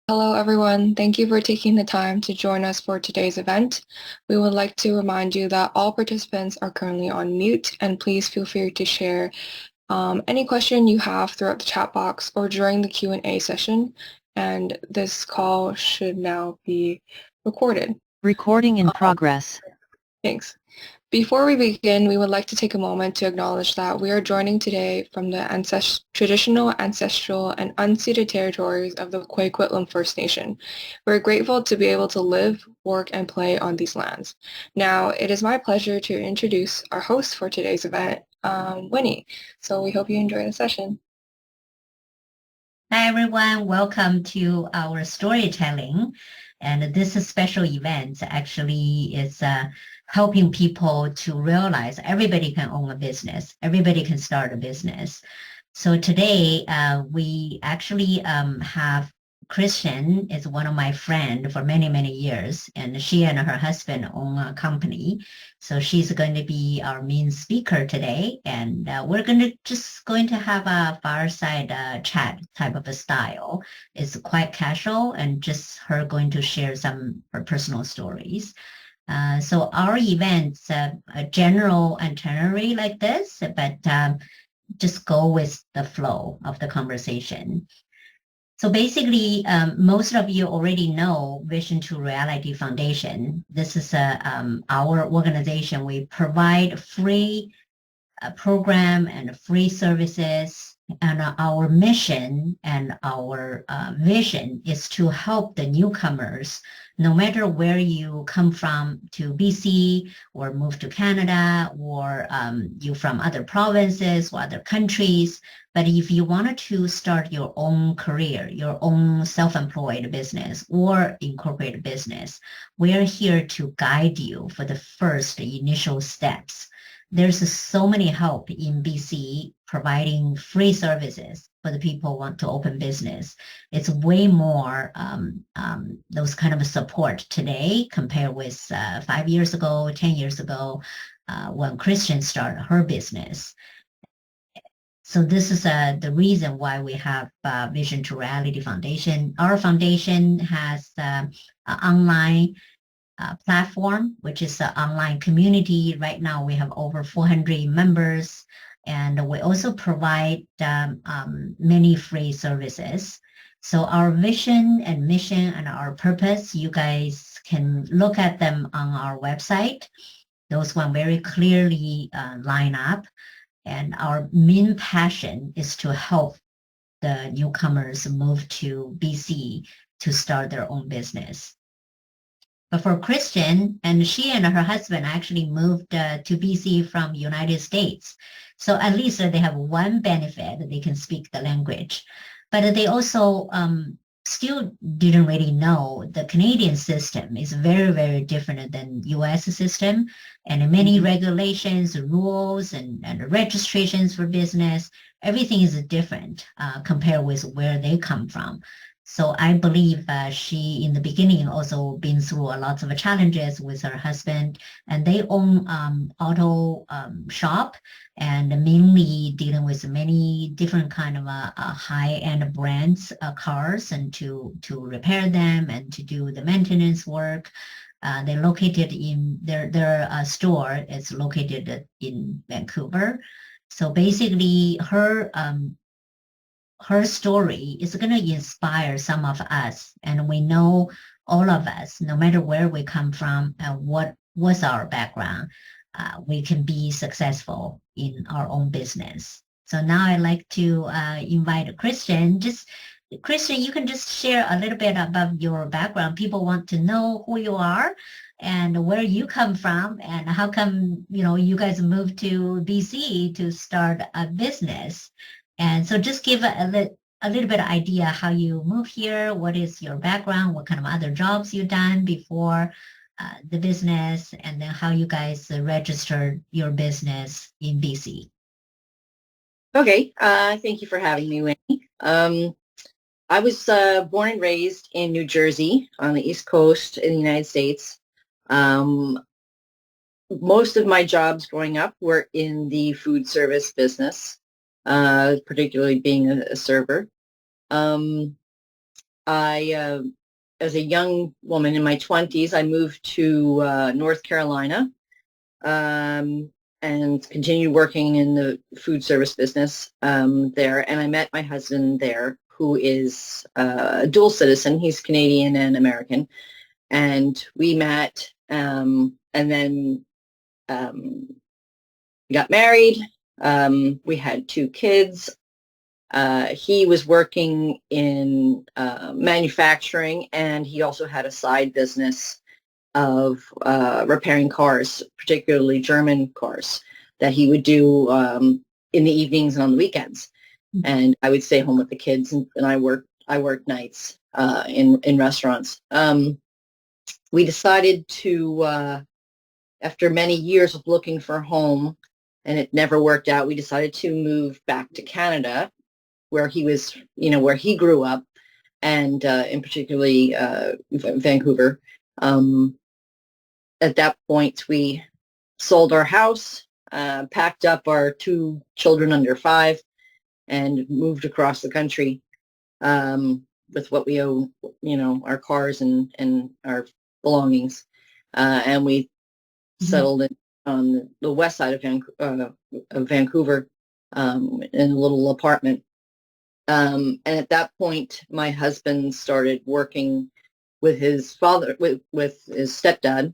Hello, everyone. Thank you for taking the time to join us for today's event. We would like to remind you that all participants are currently on mute, and please feel free to share any question you have throughout the chat box or during the Q&A session. And this call should now be recorded. Recording in progress. Thanks. Before we begin, we would like to take a moment to acknowledge that we are joining today from the traditional, ancestral, and unceded territories of the Kwee First Nation. We're grateful to be able to live, work, and play on these lands. Now, it is my pleasure to introduce our host for today's event, Winnie. So we hope you enjoy the session. Hi, everyone. Welcome to our storytelling. And this is special event actually is helping people to realize everybody can own a business. Everybody can start a business. So today we actually have Kristen is one of my friends for many, many years, and she and her husband own a company. So she's going to be our main speaker today, and we're going to have a fireside chat type of a style. It's quite casual, and just her going to share some her personal stories. So our events, a general itinerary like this, but just go with the flow of the conversation. So basically, most of you already know Vision to Reality Foundation. This is our organization. We provide free program and free services. And our mission and our vision is to help the newcomers, no matter where you come from to BC or move to Canada or you from other provinces or other countries. But if you wanted to start your own career, your own self-employed business or incorporated business, we're here to guide you for the first initial steps. There's so many help in BC providing free services for the people who want to open business. It's way more those kind of support today compared with 5 years ago, 10 years ago, when Kristen started her business. So this is the reason why we have Vision to Reality Foundation. Our foundation has an online platform, which is an online community. Right now, we have over 400 members, and we also provide many free services. So our vision and mission and our purpose, you guys can look at them on our website. Those one very clearly line up. And our main passion is to help the newcomers move to BC to start their own business. But for Kristen, and she and her husband actually moved to BC from United States. So at least they have one benefit, they can speak the language. But they also still didn't really know the Canadian system is very, very different than US system, and many regulations, rules, and registrations for business, everything is different compared with where they come from. So I believe she, in the beginning, also been through a lot of challenges with her husband, and they own auto shop and mainly dealing with many different kind of high-end brands cars and to repair them and to do the maintenance work. They're located in their store is located in Vancouver. So basically, her story is going to inspire some of us, and we know all of us, no matter where we come from and what was our background, we can be successful in our own business. So now I'd like to invite Kristen. Kristen, you can just share a little bit about your background. People want to know who you are and where you come from and how come, you guys moved to BC to start a business. And so just give a little bit of idea how you moved here, what is your background, what kind of other jobs you've done before the business, and then how you guys registered your business in BC. Okay, thank you for having me, Winnie. I was born and raised in New Jersey on the East Coast in the United States. Most of my jobs growing up were in the food service business. Particularly being a server. as a young woman in my 20s, I moved to North Carolina and continued working in the food service business there. And I met my husband there, who is a dual citizen. He's Canadian and American. And we met and then we got married. We had 2 kids. He was working in manufacturing, and he also had a side business of repairing cars, particularly German cars, that he would do in the evenings and on the weekends. And I would stay home with the kids, and I worked nights in restaurants. We decided to, after many years of looking for a home, and it never worked out, we decided to move back to Canada, where he was, where he grew up, and in particularly Vancouver. At that point, we sold our house, packed up our 2 children under 5, and moved across the country with what we own, our cars and our belongings. And we settled on the west side of Vancouver in a little apartment. And at that point, my husband started working with his father, with his stepdad.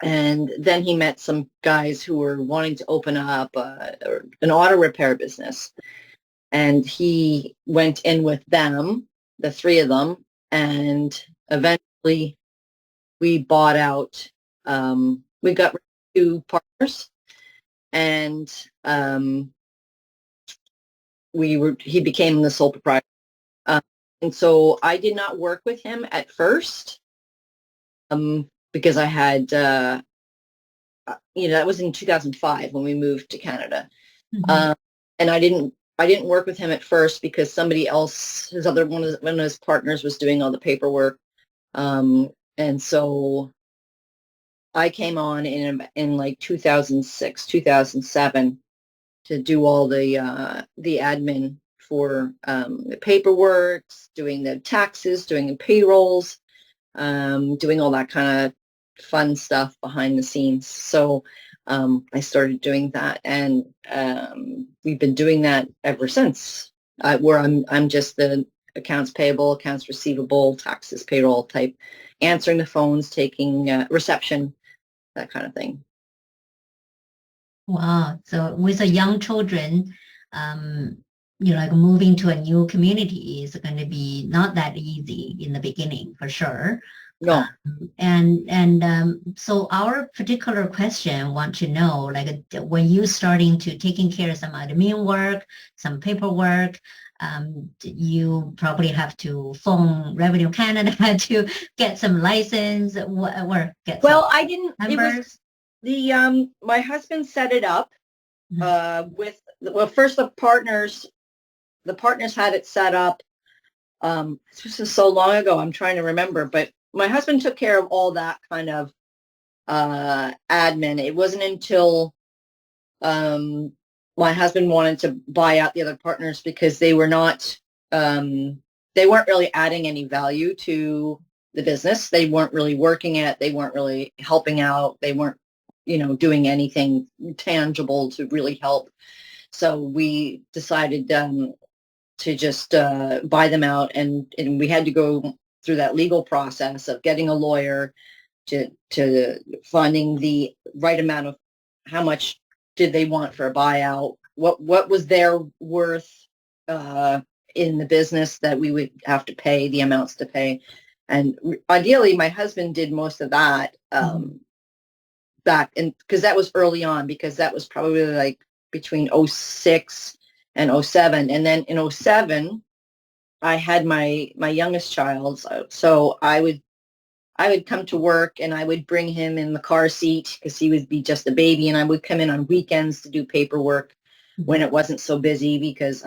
And then he met some guys who were wanting to open up an auto repair business. And he went in with them, the 3 of them, and eventually we bought out, we got 2 partners, and he became the sole proprietor. And so I did not work with him at first because I had, that was in 2005 when we moved to Canada. And I didn't work with him at first because somebody else, one of his partners was doing all the paperwork. And so I came on in like 2006, 2007 to do all the admin for the paperwork, doing the taxes, doing the payrolls, doing all that kind of fun stuff behind the scenes. So I started doing that, and we've been doing that ever since. Where I'm just the accounts payable, accounts receivable, taxes, payroll type, answering the phones, taking reception, that kind of thing. Wow. So with the young children, like moving to a new community is going to be not that easy in the beginning, for sure. No. So our particular question want to know, like when you starting to taking care of some admin work, some paperwork, you probably have to phone Revenue Canada to get some license or get Well, some I didn't. numbers. It was my husband set it up first the partners had it set up. This was so long ago, I'm trying to remember, but my husband took care of all that kind of admin. It wasn't until my husband wanted to buy out the other partners because they weren't really adding any value to the business. They weren't really working it. They weren't really helping out. They weren't, doing anything tangible to really help. So we decided to just buy them out, and we had to go through that legal process of getting a lawyer to finding the right amount of how much did they want for a buyout, what was their worth in the business that we would have to pay, the amounts to pay. And ideally, my husband did most of that back, and because that was early on, because that was probably like between 06 and 07. And then in 07, I had my youngest child. So I would come to work and I would bring him in the car seat because he would be just a baby. And I would come in on weekends to do paperwork when it wasn't so busy, because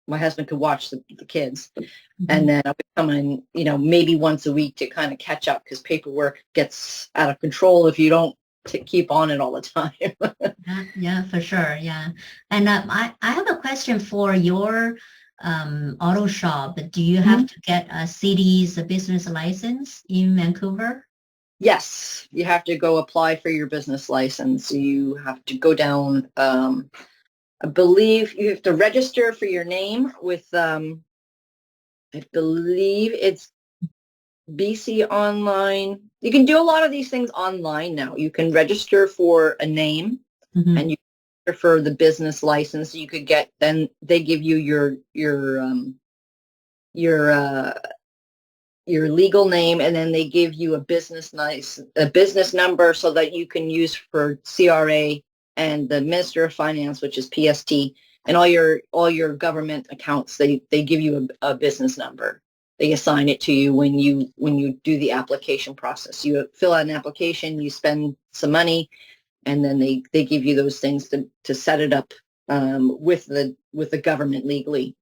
my husband could watch the kids. And then I would come in, maybe once a week to kind of catch up, because paperwork gets out of control if you don't keep on it all the time. Yeah, for sure. Yeah. And I have a question for your auto shop, do you have to get a city's business license in Vancouver? Yes, you have to go apply for your business license. You have to go down, I believe you have to register for your name with, I believe it's BC Online. You can do a lot of these things online now. You can register for a name Mhm. and you register for the business license. You could get, then they give you your your legal name, and then they give you a business number so that you can use for CRA and the Minister of Finance, which is PST, and all your government accounts. They give you a business number. They assign it to you when you do the application process. You fill out an application, you spend some money, and then they give you those things to set it up with the government legally.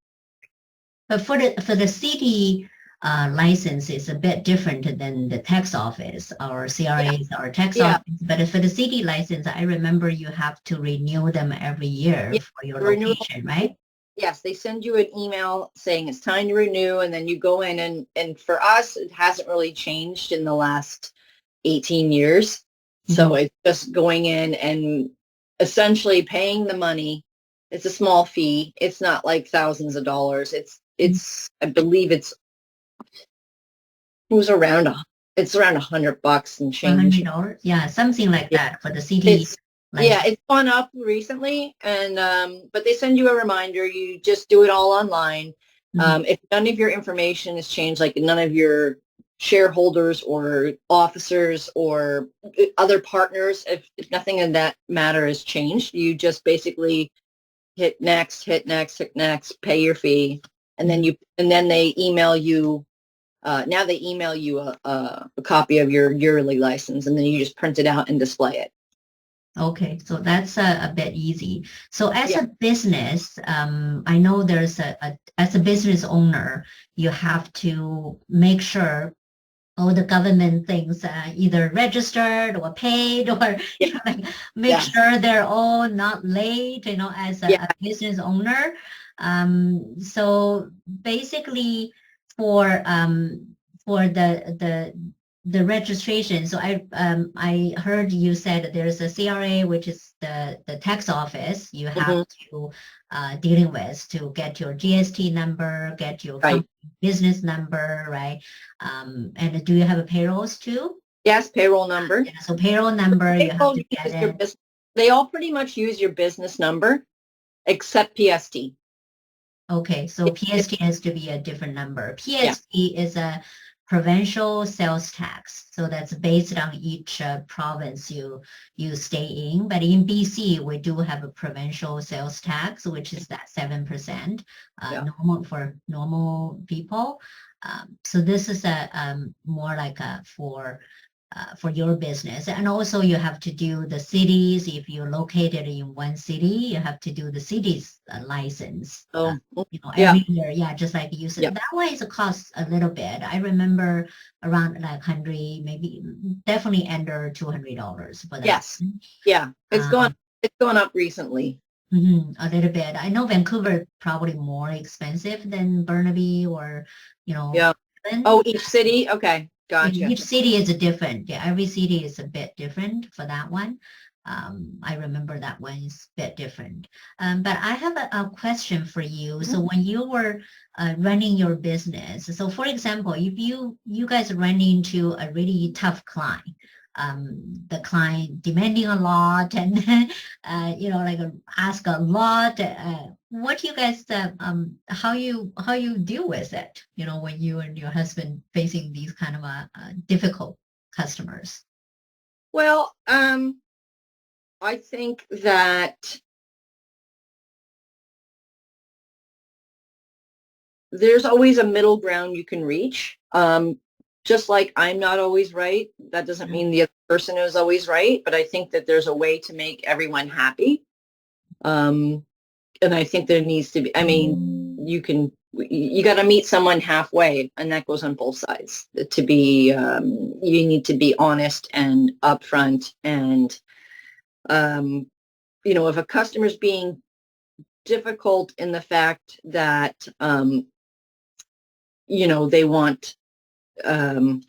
But for the city license is a bit different than the tax office or CRA's or tax Yeah. office. But for the city license, I remember you have to renew them every year Yeah, for your renewal. location, right? Yes, they send you an email saying it's time to renew, and then you go in and for us, it hasn't really changed in the last 18 years. So it's just going in and essentially paying the money. It's a small fee. It's not like thousands of dollars. I believe it was around it's around $100 and change. $100? Yeah, something like Yeah. that for the city It's license. it's gone up recently, and but they send you a reminder. You just do it all online. If none of your information has changed, like none of your shareholders or officers or other partners, if nothing in that matter has changed, you just basically hit next, hit next, hit next, pay your fee, and then they email you. Now they email you a copy of your yearly license, and then you just print it out and display it. Okay, so that's a bit easy. So as Yeah. a business, I know there's as a business owner, you have to make sure all the government things either registered or paid or you know, like make Yeah. sure they're all not late, you know, as Yeah. a business owner. So basically for the registration, so I heard you said that there's a CRA, which is the tax office you have to dealing with to get your GST number, get your Right. business number, right? And do you have a payrolls too? Yes, payroll number. Yeah, so payroll number, you have to get it. They all pretty much use your business number except PST. Okay, so PST has to be a different number. Yeah. PST is a provincial sales tax. So that's based on each province you stay in. But in BC, we do have a provincial sales tax, which is that 7%, normal for normal people. So this is a more like a for your business. And also you have to do the cities. If you're located in one city, you have to do the city's license. Oh, You know, yeah. every year, yeah, just like you said. Yeah. That way it costs a little bit. I remember around like 100, maybe definitely under $200 for that. Yes. Yeah. It's gone up recently. A little bit. I know Vancouver probably more expensive than Burnaby or, you know. Yeah. Portland. Oh, each city? Okay. Gotcha. Each city is a different. Yeah, every city is a bit different for that one. I remember that one is a bit different. But I have a question for you. So when you were running your business, so for example, if you guys run into a really tough client, the client demanding a lot and you know, like ask a lot, what do you guys how you deal with it, you know, when you and your husband facing these kind of difficult customers? Well, I think that there's always a middle ground you can reach. Just like I'm not always right, that doesn't mean the other person is always right, but I think that there's a way to make everyone happy. And I think there needs to be, I mean, you got to meet someone halfway, and that goes on both sides. To be, you need to be honest and upfront, and you know, if a customer's being difficult in the fact that, you know, they want, you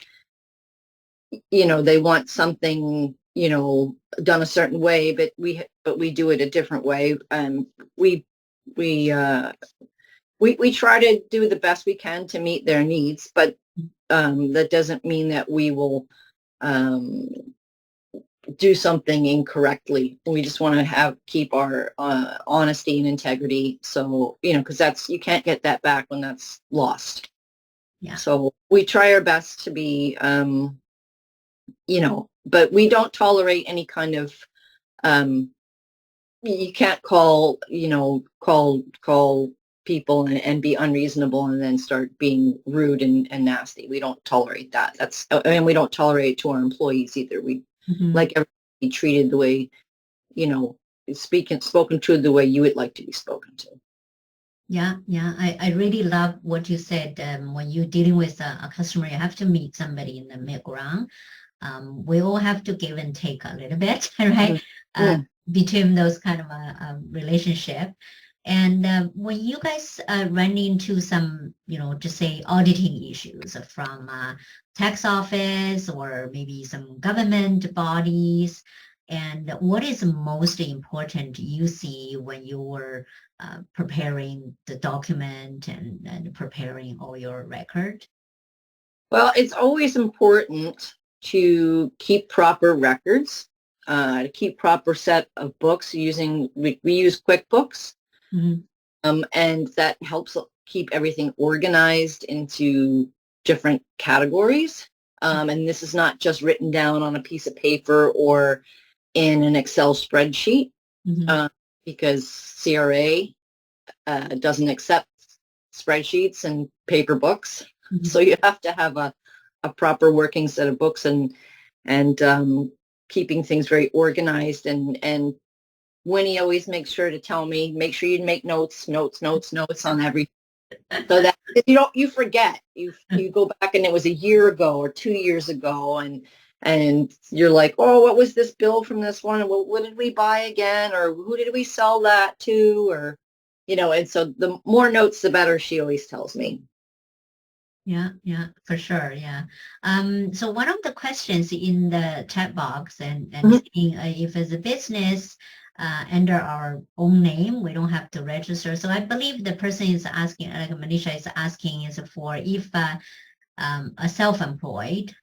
know, they want something, you know, done a certain way, but we do it a different way. We, we, uh, we try to do the best we can to meet their needs, but that doesn't mean that we will um, do something incorrectly. We just want to keep our honesty and integrity. So, you know, because you can't get that back when that's lost. Yeah. So we try our best to be, you know, but we don't tolerate any kind of, you can't call, you know, call people and be unreasonable and then start being rude and nasty. We don't tolerate that. And we don't tolerate it to our employees either. We like everybody be treated the way, you know, spoken to the way you would like to be spoken to. Yeah, yeah. I really love what you said. When you're dealing with a customer, you have to meet somebody in the middle ground. We all have to give and take a little bit, right? Between those kind of a relationship. And when you guys run into some, you know, just say auditing issues from tax office or maybe some government bodies, and what is most important you see when you were preparing the document and preparing all your record? Well, it's always important to keep proper records, to keep proper set of books using, we use QuickBooks, and that helps keep everything organized into different categories. And this is not just written down on a piece of paper or in an Excel spreadsheet, because CRA doesn't accept spreadsheets and paper books. So you have to have a proper working set of books and keeping things very organized. And Winnie always makes sure to tell me, make sure you make notes on everything. So that you forget, you go back and it was a year ago or 2 years ago, and you're like, oh, what was this bill from this one? What did we buy again? Or who did we sell that to? Or, you know, and so the more notes, the better, she always tells me. Yeah, yeah, for sure. Yeah. So one of the questions in the chat box and saying if it's a business under our own name, we don't have to register. So I believe the person is asking, like Manisha is asking, is for if a self-employed,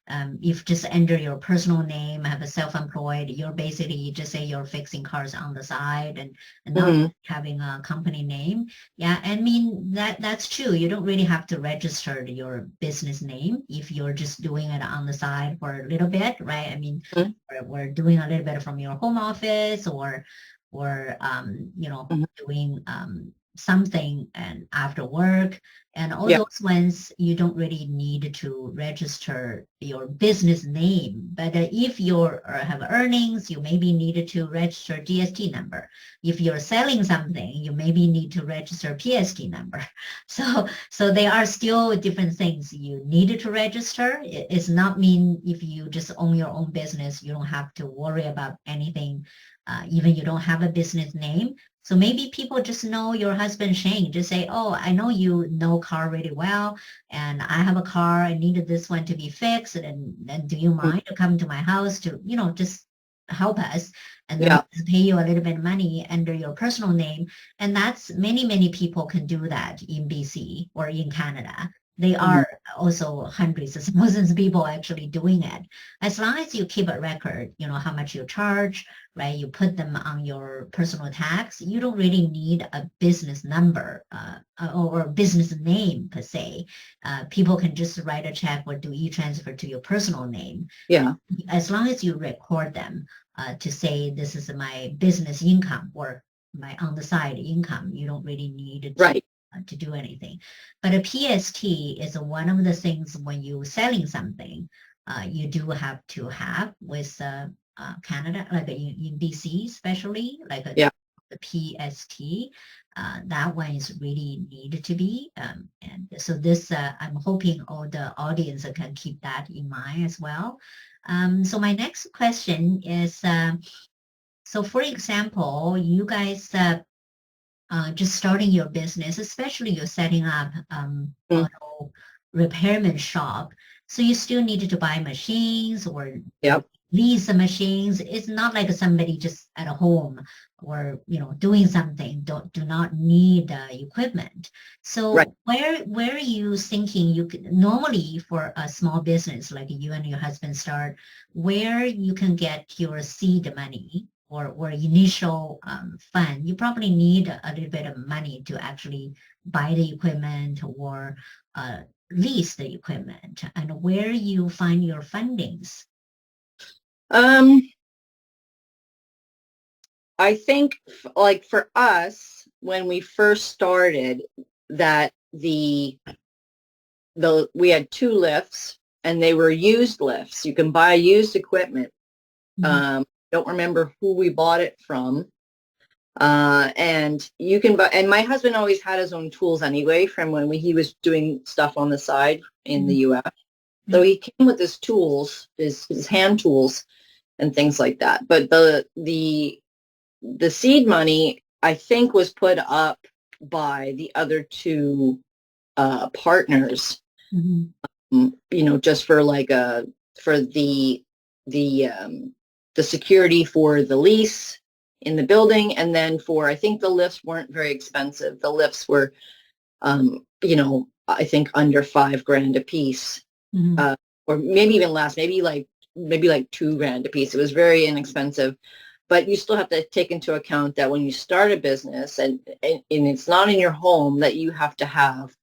if just under your personal name, have a self-employed, you're basically just say you're fixing cars on the side and not having a company name. Yeah, I mean, that's true. You don't really have to register your business name if you're just doing it on the side for a little bit, right? I mean, we're doing a little bit from your home office or you know, doing something and after work. And all those ones, you don't really need to register your business name. But if you have earnings, you maybe need to register GST number. If you're selling something, you maybe need to register PST number. So there are still different things you need to register. It's not mean if you just own your own business, you don't have to worry about anything, even you don't have a business name. So maybe people just know your husband, Shane, just say, oh, I know you know car really well, and I have a car, I needed this one to be fixed, and do you mind to come to my house to, you know, just help us, and then pay you a little bit of money under your personal name. And that's many people can do that in BC or in Canada. They are also hundreds of thousands of people actually doing it. As long as you keep a record, you know, how much you charge, right? You put them on your personal tax. You don't really need a business number or business name per se. People can just write a check or do e-transfer to your personal name. Yeah. As long as you record them to say this is my business income or my on the side income, you don't really need to do anything. But a PST is one of the things when you're selling something, you do have to have with Canada, like in BC especially, like the PST. That one is really needed to be. And so this, I'm hoping all the audience can keep that in mind as well. So my next question is, so for example, you guys just starting your business, especially you're setting up auto repairman shop. So you still needed to buy machines or Yep. lease the machines. It's not like somebody just at a home or doing something do not need equipment. Right. So where are you thinking you could normally for a small business like you and your husband start, where you can get your seed money or initial fund? You probably need a little bit of money to actually buy the equipment or lease the equipment, and where you find your fundings. I think like for us, when we first started, that we had 2 lifts and they were used lifts. You can buy used equipment. Don't remember who we bought it from. And you can buy, and my husband always had his own tools anyway from when he was doing stuff on the side in the US. So he came with his tools, his hand tools and things like that. But the seed money, I think, was put up by the other 2 partners, just for like for the security for the lease in the building, and then I think the lifts weren't very expensive. The lifts were, I think under $5,000 a piece, or maybe even less, maybe like $2,000 a piece. It was very inexpensive. But you still have to take into account that when you start a business and it's not in your home, that you have to have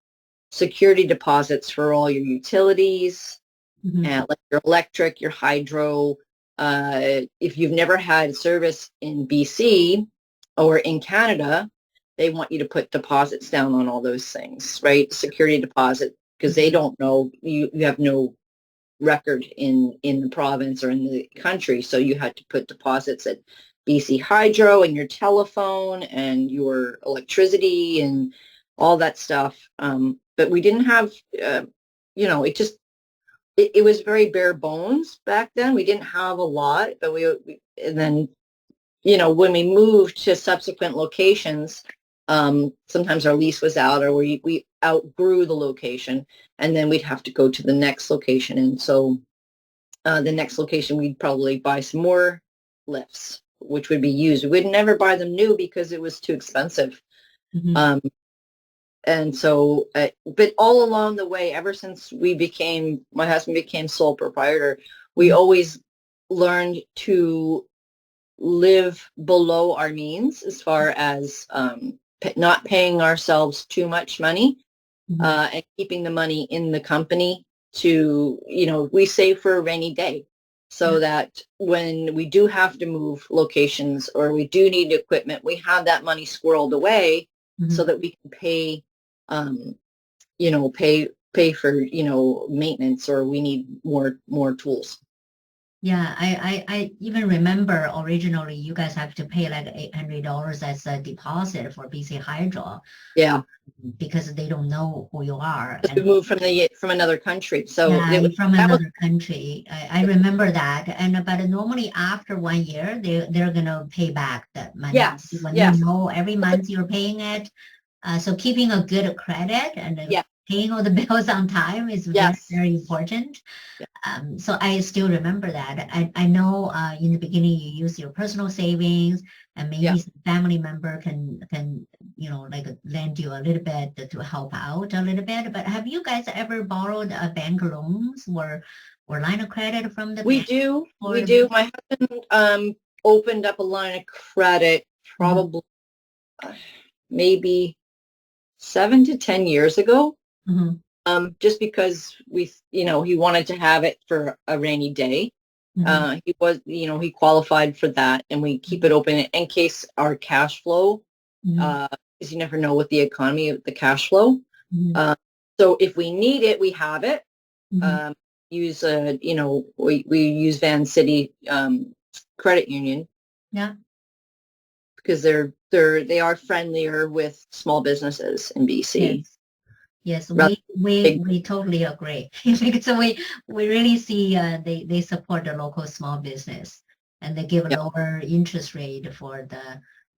security deposits for all your utilities, and like your electric, your hydro. If you've never had service in BC or in Canada, they want you to put deposits down on all those things, right? Security deposit, because they don't know, you have no record in the province or in the country, so you had to put deposits at BC Hydro and your telephone and your electricity and all that stuff. But we didn't have, it was very bare bones back then. We didn't have a lot, but and then, when we moved to subsequent locations, sometimes our lease was out or we outgrew the location, and then we'd have to go to the next location. And so the next location, we'd probably buy some more lifts, which would be used. We'd never buy them new because it was too expensive. And so, but all along the way, ever since my husband became sole proprietor, we always learned to live below our means as far as not paying ourselves too much money, and keeping the money in the company to, we save for a rainy day, so that when we do have to move locations or we do need equipment, we have that money squirreled away so that we can pay for, maintenance, or we need more tools. Yeah, I even remember originally you guys have to pay like $800 as a deposit for BC Hydro. Yeah, because they don't know who you are. We moved from another country, so from another country. I remember that, but normally after 1 year, they're gonna pay back that money. Yes, when every month you're paying it. So keeping a good credit and paying all the bills on time is very, very important. So I still remember that. I know in the beginning you use your personal savings, and maybe some family member can like lend you a little bit to help out a little bit. But have you guys ever borrowed bank loans or line of credit from the bank? We do. My husband opened up a line of credit probably maybe 7 to 10 years ago. Just because he wanted to have it for a rainy day. He qualified for that, and we keep it open in case our cash flow, because you never know with the economy of the cash flow. So if we need it, we have it. We use Van City Credit Union. Yeah. Because they are friendlier with small businesses in BC. Yes, we totally agree. So we really see they support the local small business, and they give a lower interest rate for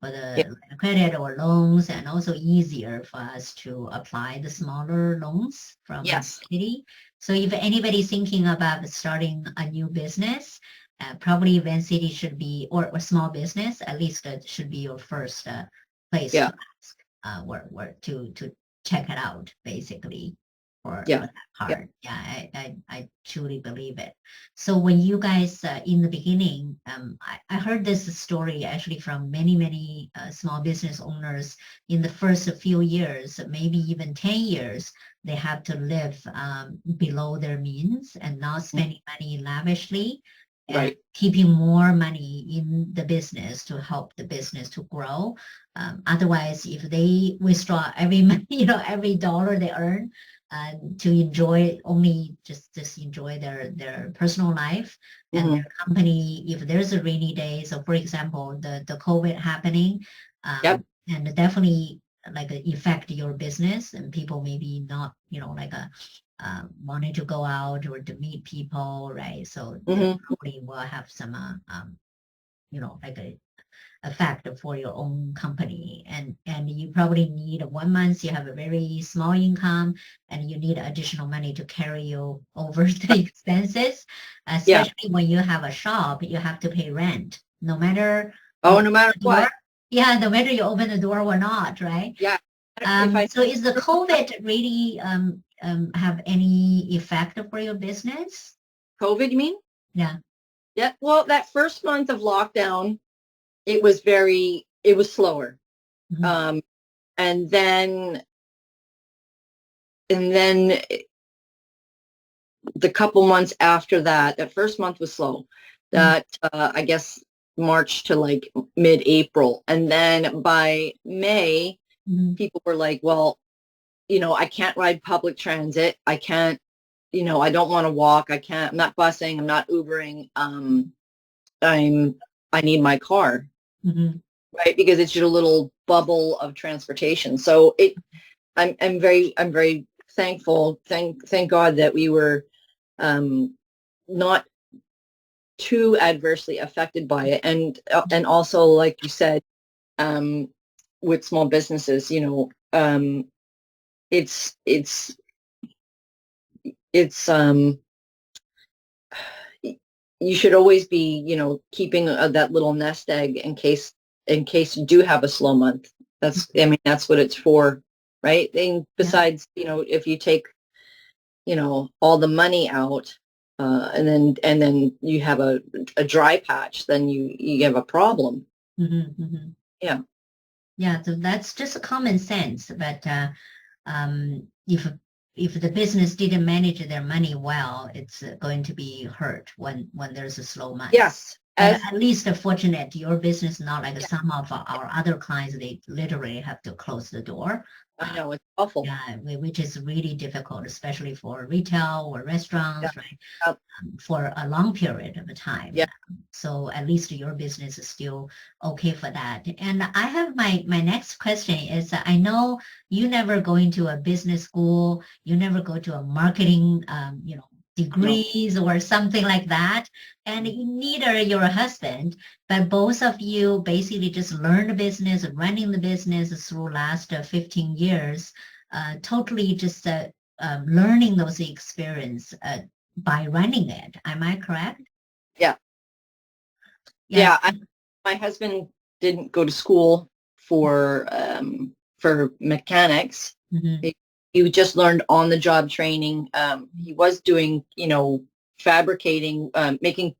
the Yeah. credit or loans, and also easier for us to apply the smaller loans from the Yes. city. So if anybody's thinking about starting a new business, probably Van City should be, or small business, at least should be your first place Yeah. to ask, where to check it out, basically, for Yeah. that part. Yeah, I truly believe it. So when you guys, in the beginning, I heard this story actually from many small business owners in the first few years, maybe even 10 years, they have to live below their means and not spending money lavishly and Right. keeping more money in the business to help the business to grow. Otherwise, if they withdraw every money, every dollar they earn, to enjoy only just enjoy their personal life and Mhm. their company, if there's a rainy day. So for example, the COVID happening, Yep. and definitely like affect your business, and people maybe not, like wanting to go out or to meet people, right? So they Mhm. probably will have some like a factor for your own company, and you probably need 1 month you have a very small income and you need additional money to carry you over the expenses, Yeah. especially when you have a shop. You have to pay rent no matter you Oh, no open matter the door. what. Yeah, no matter you open the door or not, right? Yeah. If I So is the COVID really have any effect for your business? COVID, you mean? Yeah. Yeah. Well, that first month of lockdown, it was slower. Mhm. Um, and then, and then the couple months after that, that first month was slow. That, I guess, March to like mid-April. And then by May, Mhm. people were like, well, I can't ride public transit. I can't, I don't want to walk. I'm not busing. I'm not Ubering. I'm, I need my car, Mhm. right? Because it's your little bubble of transportation. So I'm very thankful. Thank God that we were, not too adversely affected by it. And also, like you said, um, with small businesses, it's, it's, it's, you should always be, keeping that little nest egg in case you do have a slow month. I mean, that's what it's for, right? And Yeah. besides, if you take, all the money out, and then you have a dry patch, then you have a problem. Mhm. Mhm. Yeah. Yeah, so that's just a common sense. But if the business didn't manage their money well, it's going to be hurt when there's a slow month. Yes. But As at least fortunate, your business not like yeah, some of our other clients, they literally have to close the door. I know it's awful. Yeah, which is really difficult, especially for retail or Yeah. restaurants, right? Uh, For a long period of time. yeah. So at least your business is still okay for that. And I have my next question is, I know you never go into a business school, you never go to a marketing, No. degrees or something like that, and neither your husband, but both of you basically just learned the business, running the business through last 15 years, totally just learning those experience by running it. Am I correct? Yeah. Yes. Yeah. My husband didn't go to school for mechanics. Mhm. He just learned on the job training. He was doing, fabricating, making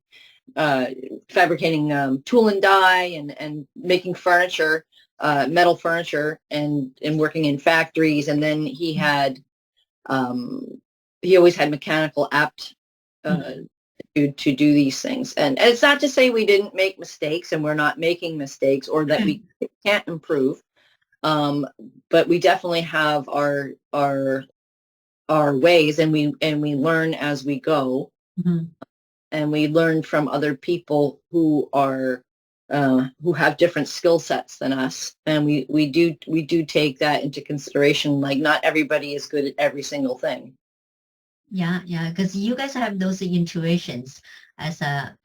fabricating tool and die and making furniture, metal furniture, and working in factories. And then um, he always had mechanical apt uh, to do these things. And it's not to say we didn't make mistakes and we're not making mistakes or that we can't improve. But we definitely have our ways, and we learn as we go, Mhm. and we learn from other people who have different skill sets than us, and we do take that into consideration. Like, not everybody is good at every single thing. Yeah, because you guys have those intuitions as a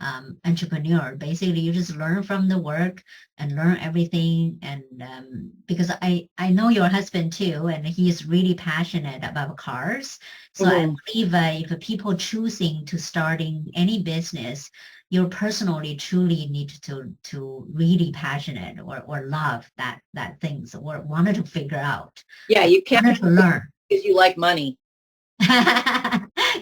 entrepreneur. Basically, you just learn from the work and learn everything. And because I know your husband too, and he's really passionate about cars. So I Mhm. believe if people choosing to starting any business, you personally truly need to really passionate or love that things or wanted to figure out, Yeah, you can't wanted to learn. because you like money.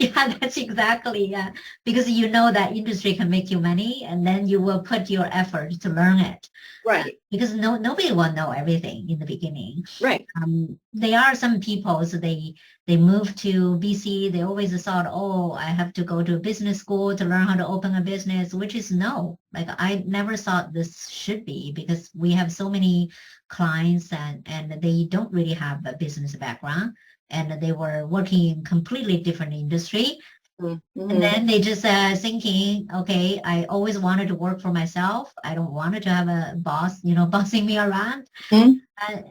Yeah, that's exactly, yeah. Because you know that industry can make you money, and then you will put your effort to learn it. Right, Because nobody will know everything in the beginning. right. There are some people, so they move to BC, they always thought, oh, I have to go to business school to learn how to open a business, which is no. Like I never thought this should be because we have so many clients and they don't really have a business background and they were working in completely different industry. And Mm-hmm. then they just thinking, okay, I always wanted to work for myself. I don't want to have a boss, bossing me around.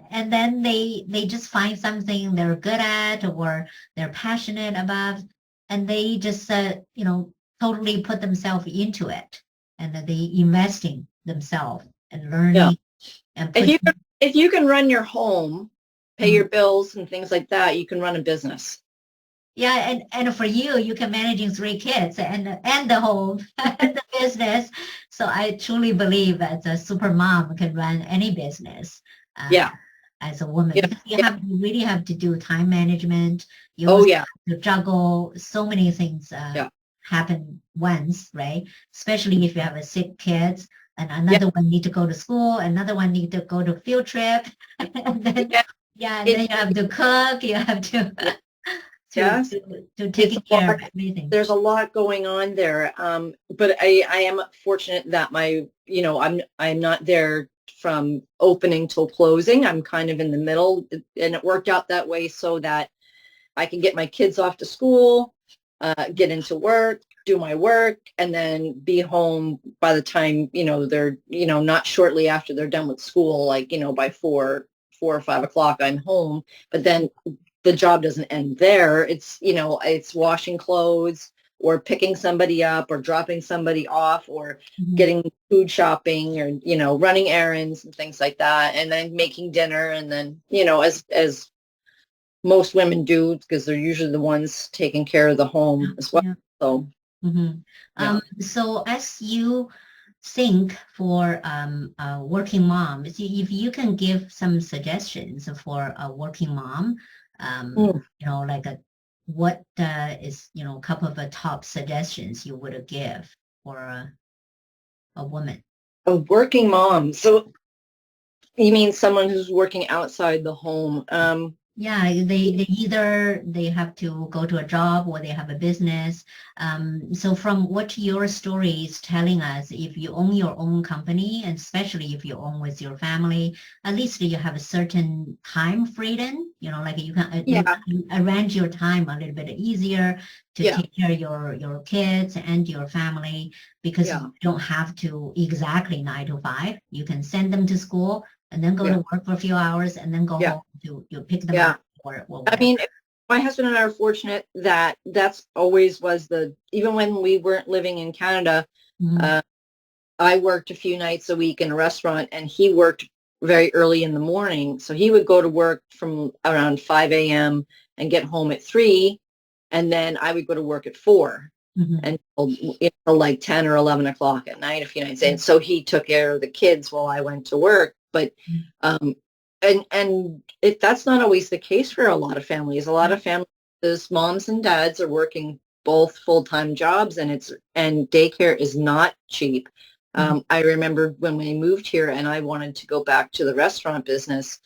And then they just find something they're good at or they're passionate about, and they just totally put themselves into it, and then they investing themselves and Yeah. learning and If put. you can run your home, pay Mhm. your bills and things like that, you can run a business. Yeah, and for you, you can managing three kids and the home and the business. So I truly believe that a super mom can run any business uh, Yeah. as a woman Yeah. because Yeah. you really have to do time management. You Oh also yeah. have to juggle so many things Yeah. happen once, right? Especially if you have a sick kids and Yeah. another one need to go to school, another one need to go to field trip, and then Yeah. yeah, and then It, you have to cook, you have to yeah. to Yes. to It's taking a care of lot. everything. There's a lot going on there. But I am fortunate that I'm not there from opening till closing. I'm kind of in the middle, and it worked out that way so that I can get my kids off to school, get into work, do my work, and then be home by the time, they're, not shortly after they're done with school, like, by 4 or 5 o'clock, I'm home. But then the job doesn't end there. It's washing clothes or picking somebody up or dropping somebody off or Mhm. getting food shopping or, running errands and things like that. And then making dinner. And then, as most women do because they're usually the ones taking care of the home as well. Yeah. So, Hmm. yeah. So as you think for a working mom, if you can give some suggestions for a working mom, Hmm. like what is, a couple of the top suggestions you would give for a woman? A working mom. So you mean someone who's working outside the home? Yeah, they either they have to go to a job or they have a business. So from what your story is telling us, if you own your own company, and especially if you own with your family, at least you have a certain time freedom, like you Yeah. can arrange your time a little bit easier to Yeah. take care of your kids and your family because you Yeah. don't have to exactly 9 to 5. You can send them to school and then go Yeah. to work for a few hours and then go Yeah. home to you pick them Yeah. up or I whatever. mean, my husband and I are fortunate that that's always was even when we weren't living in Canada, Mhm. uh, I worked a few nights a week in a restaurant and he worked very early in the morning. So he would go to work from around 5 a.m. and get home at 3. And then I would go to work at 4 Mhm. until like 10 or 11 o'clock at night a few nights. And so he took care of the kids while I went to work. But um, that's not always the case for a lot of families. A lot of families, moms and dads are working both full-time jobs and daycare is not cheap. Mhm. I remember when we moved here and I wanted to go back to the restaurant business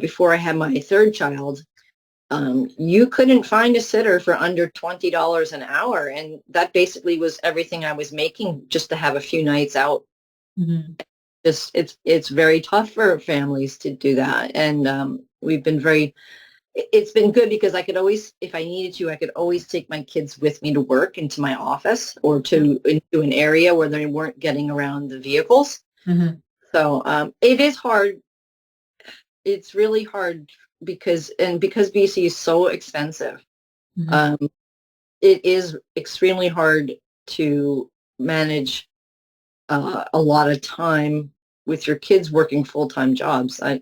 before I had my third child. You couldn't find a sitter for under $20 an hour. And that basically was everything I was making just to have a few nights out. Mhm. Just it's very tough for families to do that. And it's been good because I could always, if I needed to, I could always take my kids with me to work into my office or into an area where they weren't getting around the vehicles. Mhm. So it is hard. It's really hard because BC is so expensive. Mhm. it is extremely hard to manage a lot of time with your kids working full-time jobs. I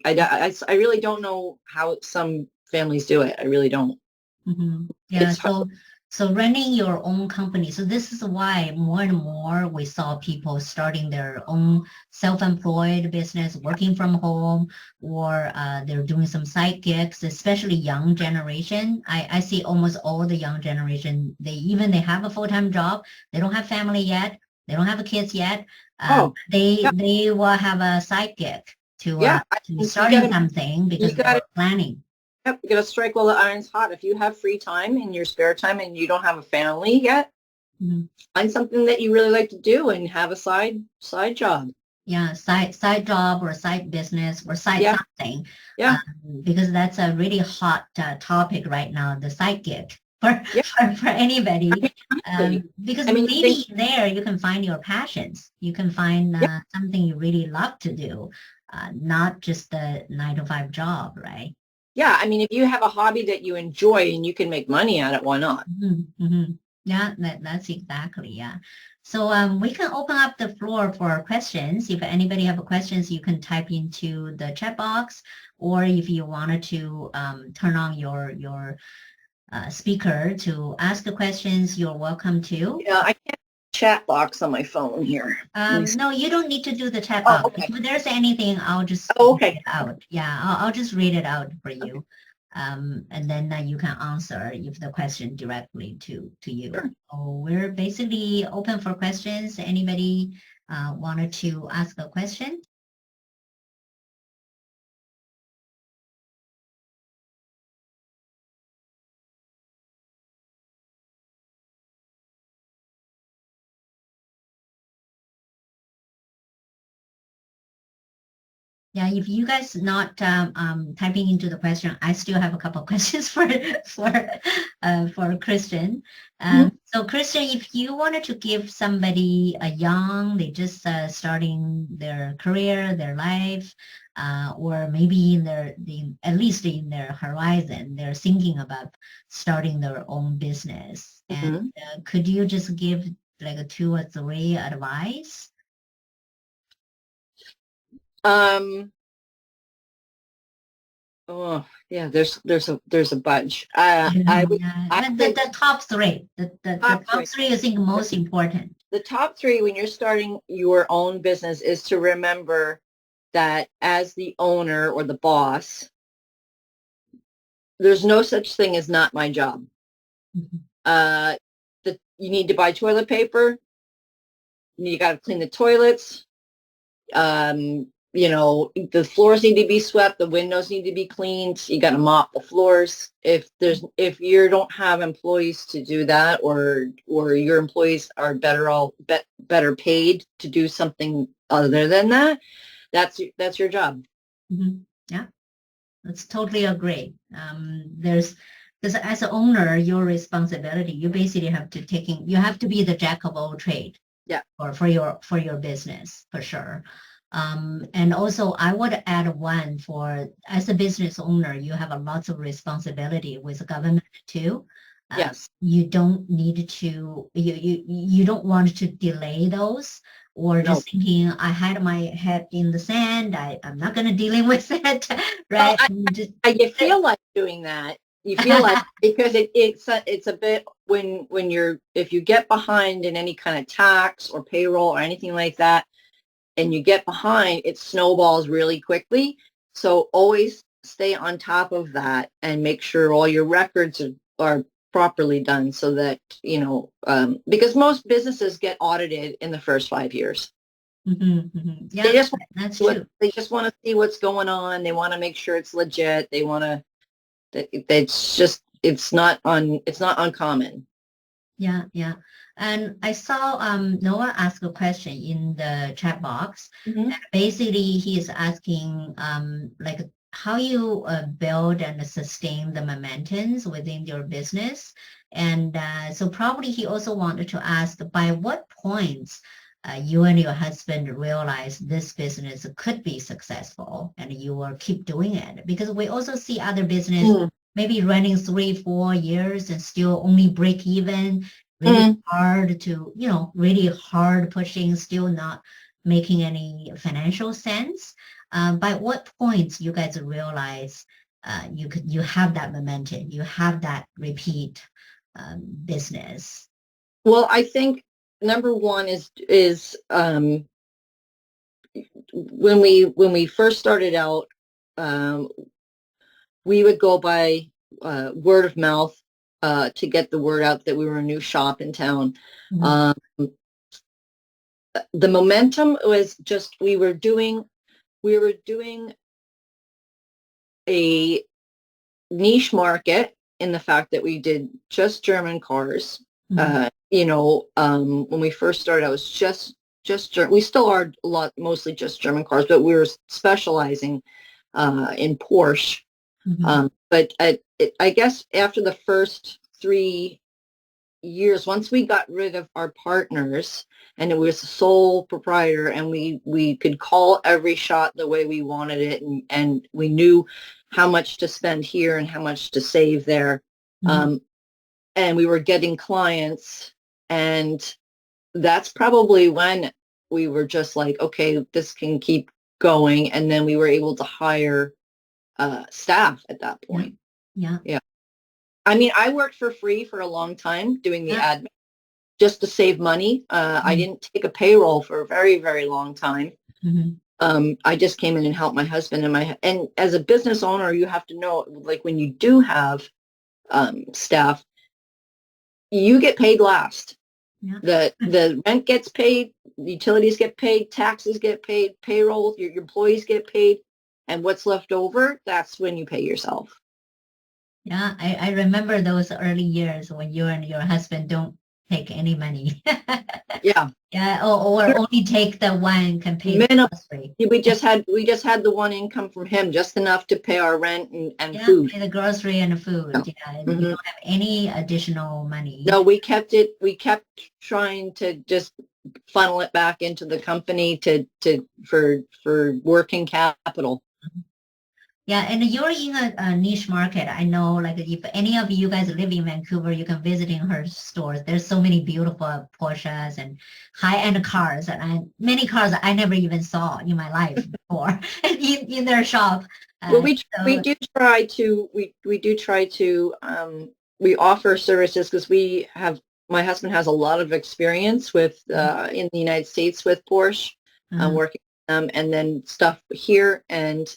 really don't know how some families do it. I really don't. Yeah, It's hard. so running your own company. So this is why more and more we saw people starting their own self-employed business, working from home, or they're doing some side gigs, especially young generation. I see almost all the young generation, they have a full-time job. They don't have family yet. They don't have kids yet. Oh, yeah, They will have a side gig yeah. to starting something You because they gotta were planning. Yep, you gotta strike while the iron's hot. If you have free time in your spare time and you don't have a family yet, find something that you really like to do and have a side job. Yeah, side job or side business or side Yeah, something, yeah, because that's a really hot topic right now, the side gig for yeah. for anybody. Exactly. Because I mean, you think, maybe there you can find your passions. You can find yeah, something you really love to do, not just the 9 to 5 job, right? yeah. I mean, if you have a hobby that you enjoy and you can make money at it, why not? Yeah, that's exactly, yeah. So we can open up the floor for questions. If anybody have questions, you can type into the chat box, or if you wanted to turn on your speaker to ask the questions, you're welcome to. Yeah, I can't chat box on my phone here. No, you don't need to do the chat Oh, box. okay. If there's anything, I'll just Oh, read okay. it out. Yeah, I'll just read it out for you. And then you can answer if the question directly to you. Sure. So we're basically open for questions. Anybody wanted to ask a question? Yeah, if you guys not typing into the question, I still have a couple of questions for Kristen. So Kristen, if you wanted to give somebody a young, they just starting their career, their life, or maybe at least in their horizon, they're thinking about starting their own business. And could you just give like a 2 or 3 advice? Oh, yeah, there's a bunch. But the top 3, the top 3 I think most important. The top 3 when you're starting your own business is to remember that as the owner or the boss, there's no such thing as not my job. You need to buy toilet paper. You got to clean the toilets. The floors need to be swept. The windows need to be cleaned. You got to mop the floors. If you don't have employees to do that, or your employees are better paid to do something other than that, that's your job. Yeah, that's totally agree. Because as an owner, your responsibility, you basically have to be the jack of all trade. Yeah. Or for your business, for sure. And also I would add one as a business owner, you have a lots of responsibility with the government too. Yes. You don't need to, you don't want to delay those, or just thinking, I had my head in the sand, I'm not going to deal with it, right? You feel like doing that. You feel like, because it's a bit if you get behind in any kind of tax or payroll or anything like that, and you get behind, it snowballs really quickly. So always stay on top of that and make sure all your records are properly done, so that, because most businesses get audited in the first 5 years. Yeah, that's true. They just want to see what's going on. They want to make sure it's legit. They want to, it's not uncommon. Yeah, yeah. And I saw Noah ask a question in the chat box. And basically, he is asking like how you build and sustain the momentums within your business. And so probably he also wanted to ask, by what points you and your husband realize this business could be successful and you will keep doing it? Because we also see other business maybe running 3, 4 years and still only break even, really hard to, really hard pushing, still not making any financial sense. By what point you guys realize you have that momentum, you have that repeat business? Well, I think number one is when we first started out, we would go by word of mouth to get the word out that we were a new shop in town. The momentum was just we were doing a niche market in the fact that we did just German cars. When we first started, I was just we still are a lot, mostly just German cars, but we were specializing in Porsche. But I guess after the first 3 years, once we got rid of our partners and it was a sole proprietor and we could call every shot the way we wanted it, and we knew how much to spend here and how much to save there. And we were getting clients, and that's probably when we were just like, okay, this can keep going. And then we were able to hire staff at that point. Yeah. I mean, I worked for free for a long time doing the admin just to save money. I didn't take a payroll for a very, very long time. I just came in and helped my husband and as a business owner, you have to know, like when you do have staff, you get paid last. The rent gets paid, utilities get paid, taxes get paid, payroll, your employees get paid, and what's left over, that's when you pay yourself. Yeah, I remember those early years when you and your husband don't take any money. Yeah. Yeah, or only take the one can pay minimum. The grocery. We just had the one income from him, just enough to pay our rent and food. Pay the grocery and the food. Yeah, you don't have any additional money. No, we kept trying to just funnel it back into the company for working capital. Yeah, and you're in a niche market. I know, like, if any of you guys live in Vancouver, you can visit in her stores. There's so many beautiful Porsches and high-end cars, and many cars I never even saw in my life before in their shop. Well, we do try to we offer services because my husband has a lot of experience with in the United States with Porsche, working. And then stuff here, and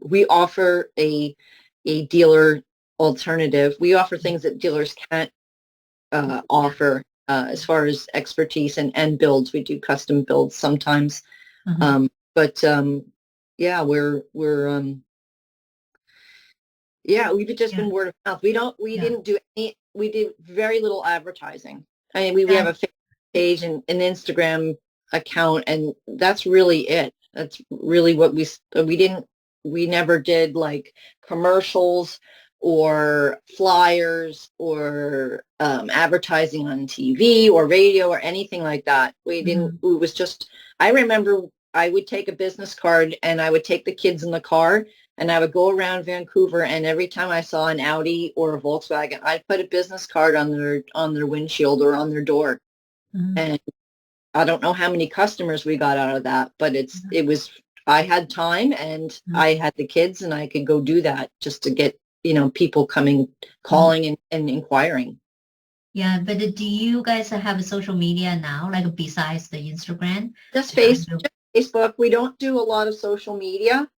we offer a dealer alternative. We offer things that dealers can't offer as far as expertise and builds. We do custom builds sometimes, but we've just been word of mouth. We did very little advertising. I mean, we have a Facebook page and an Instagram account, and that's really it. That's really what we never did like commercials or flyers or advertising on TV or radio or anything like that. We didn't. It was just, I remember I would take a business card and I would take the kids in the car and I would go around Vancouver, and every time I saw an Audi or a Volkswagen, I'd put a business card on their windshield or on their door. And I don't know how many customers we got out of that, but I had time and I had the kids and I could go do that just to get, people calling and inquiring. Yeah, but do you guys have social media now, like besides the Instagram? Just Facebook. We don't do a lot of social media,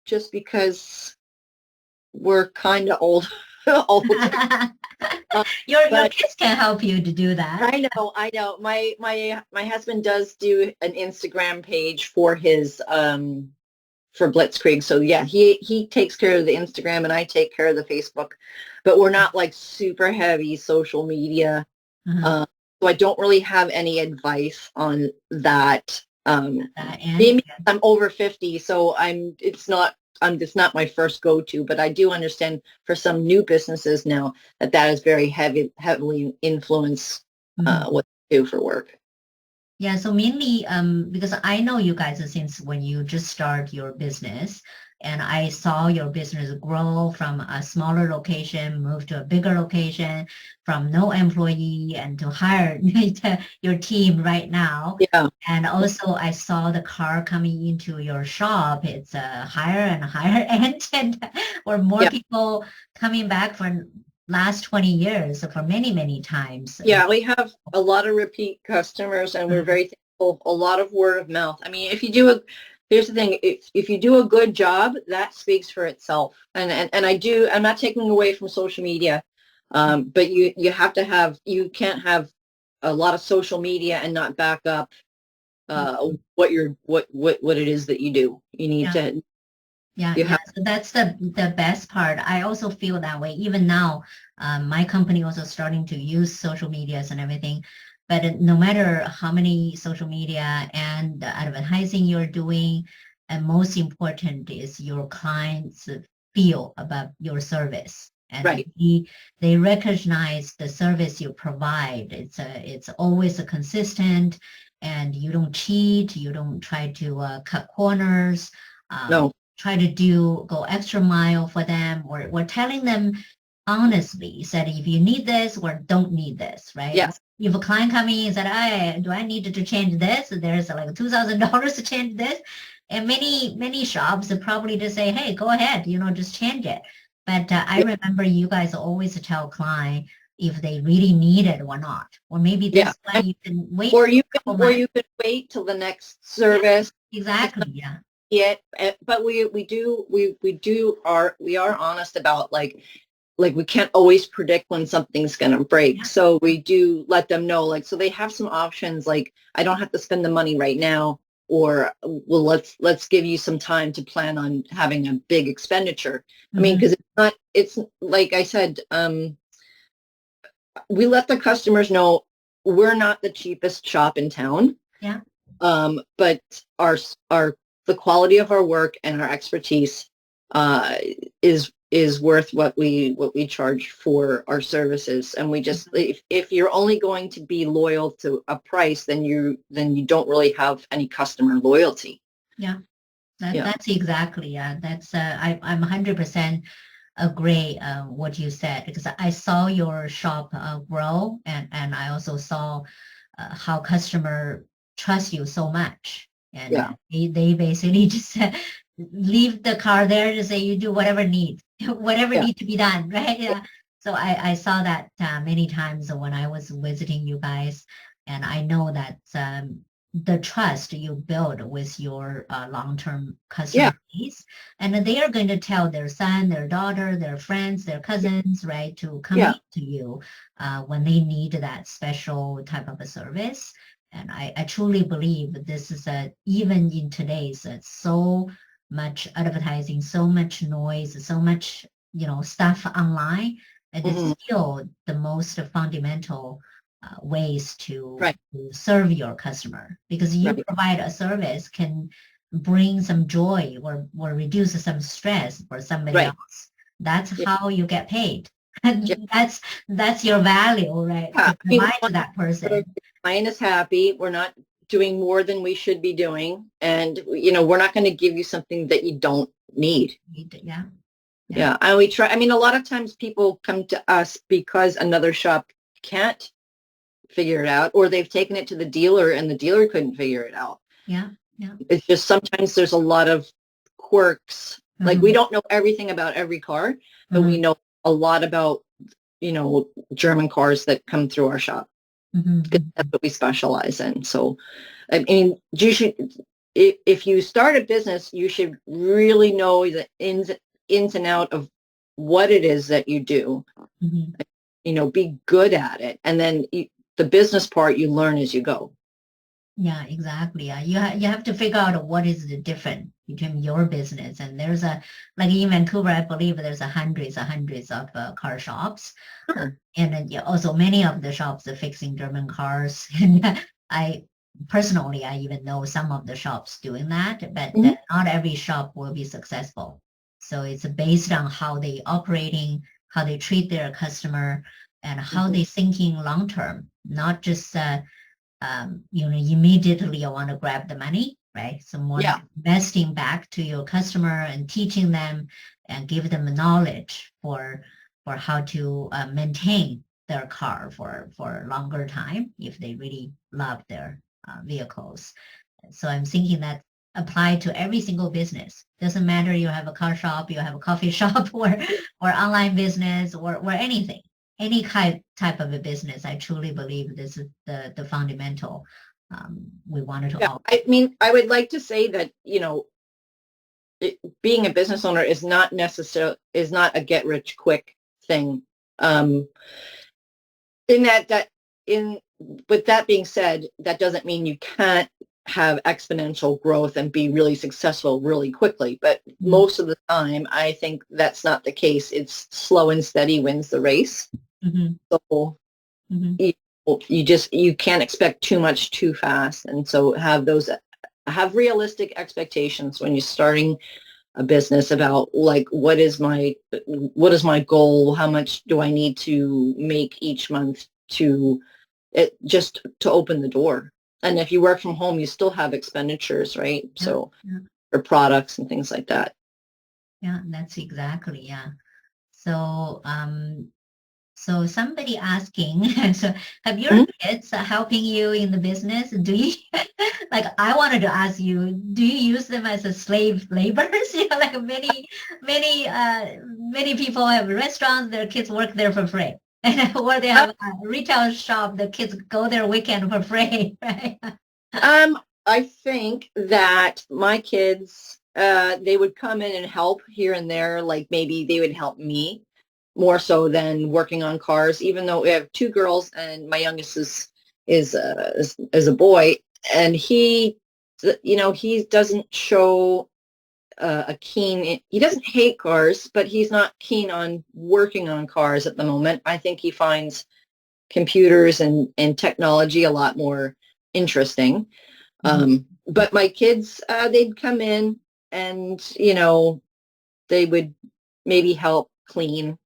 just because we're kind of old. Your kids can help you to do that. I know. My husband does do an Instagram page for his for Blitzkrieg. So yeah, he takes care of the Instagram and I take care of the Facebook. But we're not like super heavy social media. So I don't really have any advice on that. Maybe I'm over 50, so it's not my first go-to, but I do understand for some new businesses now that is very heavily influence what they do for work. Yeah, so mainly because I know you guys since when you just start your business, and I saw your business grow from a smaller location, move to a bigger location, from no employee and to hire your team right now. Yeah. And also I saw the car coming into your shop. It's a higher and higher end, and or more Yeah. people coming back for last 20 years, so for many, many times. Yeah, we have a lot of repeat customers and we're very thankful. A lot of word of mouth. I mean, here's the thing, if you do a good job, that speaks for itself. And I'm not taking away from social media, but you have to you can't have a lot of social media and not back up what it is that you do. You need Yeah. to, Yeah, you yeah. have, So that's the best part. I also feel that way. Even now, my company also starting to use social medias and everything. But no matter how many social media and the advertising you're doing, and most important is your clients feel about your service. And right, they recognize the service you provide. It's always a consistent, and you don't cheat. You don't try to cut corners. no, Try to go extra mile for them, or we're telling them honestly, said if you need this or don't need this, right? yes, If a client come in and said, do I need to change this? There's like $2,000 to change this. And many shops are probably to say, hey, go ahead, just change it. But I yeah, remember you guys always tell client if they really need it or not. Or maybe yeah. this one you can wait Or a couple or months. you could wait till the next Yeah, service. exactly. Yeah. Yet, but we are honest about like we can't always predict when something's going to break. Yeah. So we do let them know, like, so they have some options, like I don't have to spend the money right now, or well, let's give you some time to plan on having a big expenditure. I mean, Mhm. because it's like I said, we let the customers know we're not the cheapest shop in town. Yeah. But our the quality of our work and our expertise uh, is worth what we charge for our services. And we just, if you're only going to be loyal to a price, then you don't really have any customer loyalty. Yeah. Yeah. That's exactly, yeah. I'm 100% agree what you said, because I saw your shop grow, and I also saw how customer trust you so much, and Yeah. they basically just leave the car there to say you do whatever need whatever Yeah. need to be done, right? Yeah. So I saw that many times when I was visiting you guys, and I know that the trust you build with your long-term Yeah. customer base, and they are going to tell their son, their daughter, their friends, their cousins, right, to come Yeah. in to you when they need that special type of a service. And I truly believe this is even in today's so much advertising, so much noise, so much stuff online, and it's Hmm. still the most fundamental ways Right. to serve your customer, because you Right. provide a service can bring some joy or reduce some stress for somebody Right. else. That's Yeah. how you get paid. Yeah. And that's your value, right? Yeah. To I mean, provide to that person. the client is happy. We're not doing more than we should be doing. And, we're not going to give you something that you don't need. Yeah. Yeah. Yeah. And we try, I mean, a lot of times people come to us because another shop can't figure it out, or they've taken it to the dealer and the dealer couldn't figure it out. Yeah. Yeah. It's just sometimes there's a lot of quirks. Like we Mhm. don't know everything about every car, but we Mhm. know a lot about, German cars that come through our shop. Because Mhm. that's what we specialize in. So, I mean, you should, if you start a business, you should really know the ins and out of what it is that you do. Mhm. Be good at it, and then the business part you learn as you go. Yeah, exactly. Yeah, you have to figure out what is the difference between your business, and there's like in Vancouver, I believe there's hundreds of car shops, Sure. and then also many of the shops are fixing German cars. And I personally, I even know some of the shops doing that, but Mhm. not every shop will be successful. So it's based on how they operating, how they treat their customer, and how Mhm. they thinking long term, not just immediately you want to grab the money, right? So more Yeah. like investing back to your customer and teaching them and give them the knowledge for how to maintain their car for a longer time if they really love their vehicles. So I'm thinking that apply to every single business. Doesn't matter you have a car shop, you have a coffee shop, or online business, or anything, any type of a business. I truly believe this is the fundamental we wanted to Yeah. offer. I mean, I would like to say that, being a business owner is not a get rich quick thing. In that in with that being said, that doesn't mean you can't have exponential growth and be really successful really quickly. But most of the time, I think that's not the case. It's slow and steady wins the race. Mm-hmm. So Mm-hmm. you can't expect too much too fast, and so have realistic expectations when you're starting a business about like what is my goal, how much do I need to make each month to just to open the door. And if you work from home, you still have expenditures, right? Yeah, So yeah. for products and things like that. Yeah, that's exactly, yeah. So so somebody asking, so have your kids helping you in the business? Do you, like, I wanted to ask you, do you use them as a slave laborers? Like many people have restaurants, their kids work there for free. And or they have a retail shop, the kids go there weekend for free, right? I think that my kids, they would come in and help here and there. Like maybe they would help me more so than working on cars, even though we have two girls and my youngest is a boy, and he doesn't show he doesn't hate cars, but he's not keen on working on cars at the moment. I think he finds computers and technology a lot more interesting. But my kids, they'd come in and, they would maybe help clean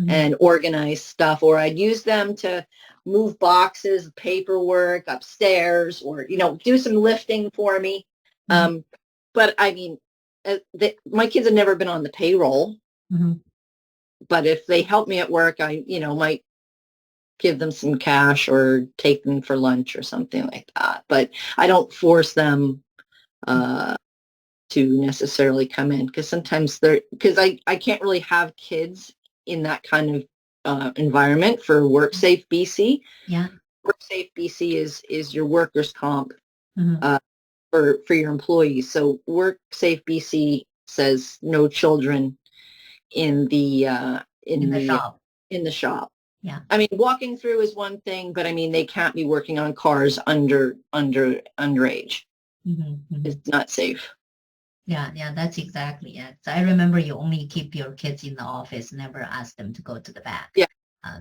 and organize stuff, or I'd use them to move boxes, paperwork upstairs, or, do some lifting for me. But I mean, my kids have never been on the payroll, but if they help me at work, I, might give them some cash or take them for lunch or something like that. But I don't force them to necessarily come in, because sometimes because I can't really have kids in that kind of environment for WorkSafe BC. Yeah. WorkSafe BC is your workers' comp for your employees. So WorkSafe BC says no children in the shop. In the shop. Yeah. I mean, walking through is one thing, but I mean, they can't be working on cars underage. It's not safe. Yeah, that's exactly it. So I remember you only keep your kids in the office, never ask them to go to the back. Yeah.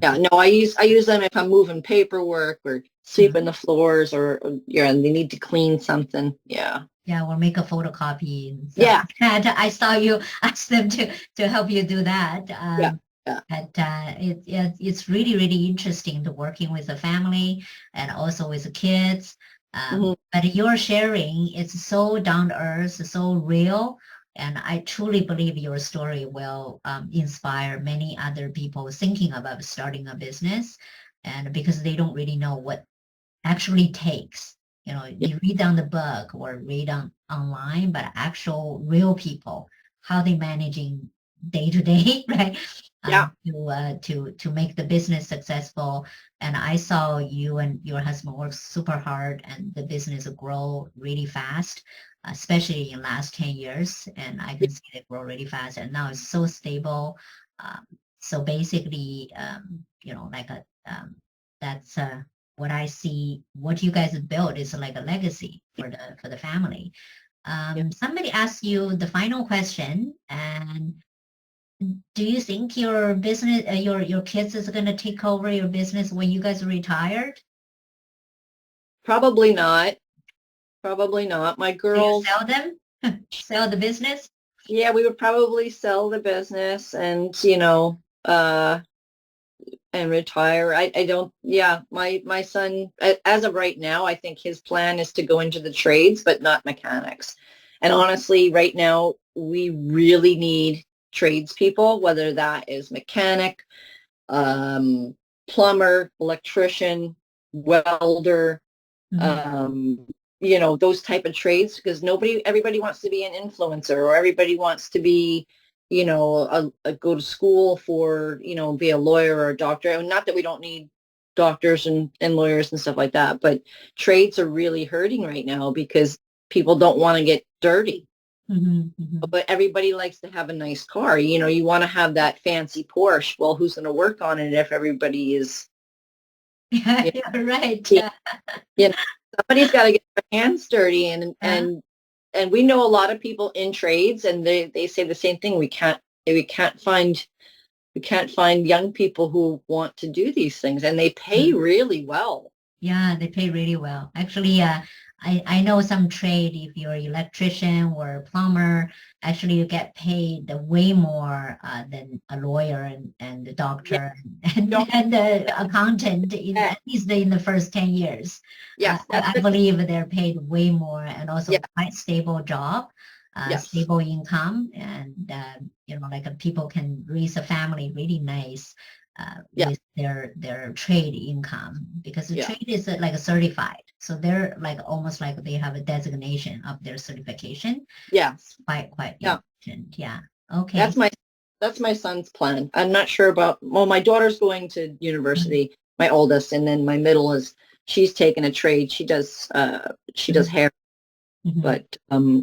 No, I use them if I'm moving paperwork or sweeping the floors, or and they need to clean something. Yeah. Yeah, or make a photocopy. And yeah. And I saw you ask them to help you do that. Yeah. But it's really, really interesting to working with the family and also with the kids. But your sharing is so down to earth, so real. And I truly believe your story will inspire many other people thinking about starting a business, and because they don't really know what actually takes. You read down the book or read online, but actual real people, how they managing day to day, right? To make the business successful. And I saw you and your husband work super hard, and the business grow really fast, especially in last 10 years. And I can see it grow really fast, and now it's so stable. So basically, that's what I see. What you guys have built is like a legacy for the family. Somebody asked you the final question, and do you think your business, your kids is going to take over your business when you guys are retired? Probably not. Probably not. My girls. Do you sell them? Sell the business? Yeah, we would probably sell the business, and and retire. I don't, yeah, my son, as of right now, I think his plan is to go into the trades, but not mechanics. And honestly, right now, we really need tradespeople, whether that is mechanic, um, plumber, electrician, welder, Mhm. you know, those type of trades, because everybody wants to be an influencer, or everybody wants to be, you know, go to school for, you know, be a lawyer or a doctor. And not that we don't need doctors and lawyers and stuff like that, but trades are really hurting right now because people don't want to get dirty. Mhm. Mhm. But everybody likes to have a nice car. You know, you want to have that fancy Porsche. Well, who's going to work on it if everybody is, Yeah, you you're right. know, you know, somebody's got to get their hands dirty, Uh, and we know a lot of people in trades, and they say the same thing. We can't find young people who want to do these things, and they pay really well. Yeah, they pay really well. Actually, I know some trade, if you're an electrician or a plumber, actually you get paid way more than a lawyer and the Yeah, doctor and, don't. and the accountant, at least in the first 10 years. Yes, that's I believe they're paid way more and yeah, also quite stable job, yes, stable income, and you know, like people can raise a family really nice yeah, with their trade income, because the yeah, trade is like a certified, so they're like almost like they have a designation of their certification. yes, Quite yeah. important. Yeah. Okay. That's my that's my son's plan. I'm not sure about. Well, my daughter's going to university, my oldest, and then my middle is she's taken a trade. She does hair, Mm-hmm.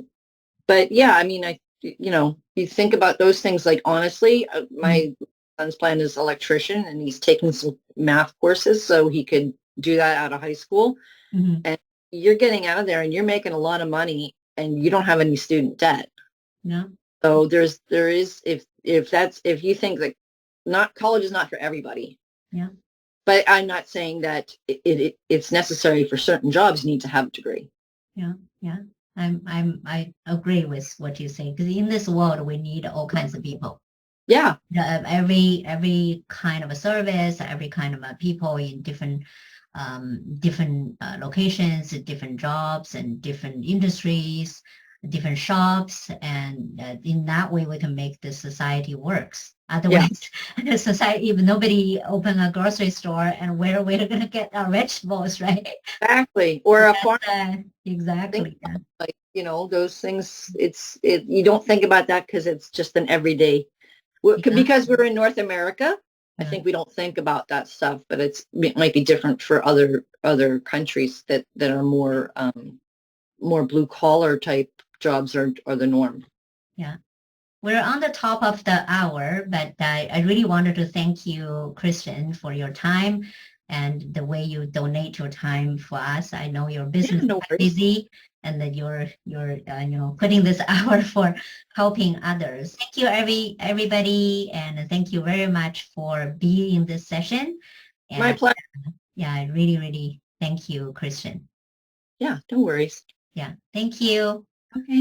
but yeah, I mean, you think about those things. Like honestly, my son's plan is electrician, and he's taking some math courses so he could do that out of high school. Mm-hmm. And you're getting out of there, and you're making a lot of money, and you don't have any student debt. Yeah. So there is, if you think that not college is not for everybody, Yeah. but I'm not saying that it's necessary for certain jobs. You need to have a degree. Yeah. Yeah. I agree with what you say, because in this world we need all kinds of people. Yeah, Every kind of a service, every kind of a people in different locations, different jobs, and different industries, different shops, and in that way we can make the society works. yeah, Otherwise, the society, if nobody open a grocery store, and where we're going to get our vegetables, right? exactly. Or a farm. Think Exactly. Yeah. like those things. You don't think about that because it's just an everyday. Yeah. Because we're in North America, I Yeah. think we don't think about that stuff, but it might be different for other countries that are more blue collar type jobs are the norm. Yeah. We're on the top of the hour, but I really wanted to thank you, Kristen, for your time and the way you donate your time for us. I know your Yeah, business is no worries. busy, and that you're you know, putting this hour for helping others. Thank you, everybody, and thank you very much for being in this session. My And pleasure. yeah, I really thank you, Kristen. Yeah, no worries. Yeah, thank you. Okay.